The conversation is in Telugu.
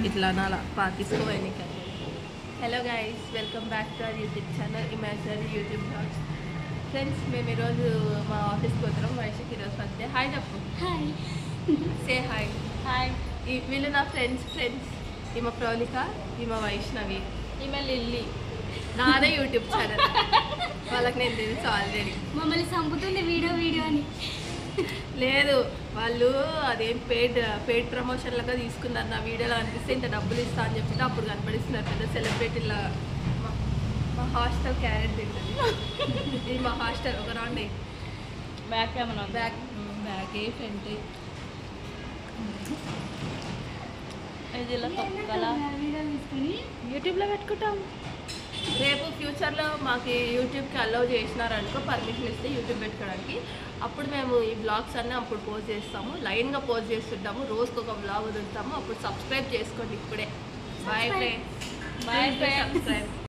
ఇట్లా అనాల తీసుకోవాలి. Hello guys, welcome back to our YouTube channel imaginary YouTube blogs. Friends, మేము ఈరోజు మా ఆఫీస్కి పోతున్నాం. వైష్కి ఈరోజు ఫస్ట్ డే. హాయ్ చెప్పు. హాయ్. Say hi. హాయ్. వీళ్ళు నా ఫ్రెండ్స్. ఈమె ప్రౌలిక, ఈమె వైష్ణవి, ఈమె లిల్లీ. నాదే యూట్యూబ్ ఛానల్. వాళ్ళకి నేను తెలుసు ఆల్రెడీ. మమ్మల్ని చంపుతుంది వీడియో అని. లేదు, వాళ్ళు అదేం పెయిడ్ ప్రమోషన్ లాగా తీసుకున్నారు. నా వీడియోలో అనిపిస్తే ఇంత డబ్బులు ఇస్తా అని చెప్పి అప్పుడు కనపడిస్తున్నారు పెద్ద సెలబ్రిటీలా. మా హాస్టల్ క్యారెట్ తింటుంది. ఇది మా హాస్టల్. ఒక రౌండ్ బ్యాక్ ఏమన్నా బ్యాక్ ఫ్రంట్ ఇది ఇలా తొక్కలా యూట్యూబ్లో పెట్టుకుంటాం. రేపు ఫ్యూచర్లో మాకు యూట్యూబ్కి అలౌ చేసినారనుకో, పర్మిషన్ ఇస్తే యూట్యూబ్ పెట్టుకోవడానికి, అప్పుడు మేము ఈ బ్లాగ్స్ అన్నీ అప్పుడు పోస్ట్ చేస్తాము. లైన్గా పోస్ట్ చేస్తుంటాము. రోజుకి ఒక బ్లాగ్ వదులుతాము. అప్పుడు సబ్స్క్రైబ్ చేసుకోండి ఇప్పుడే. Bye friends. Bye friends.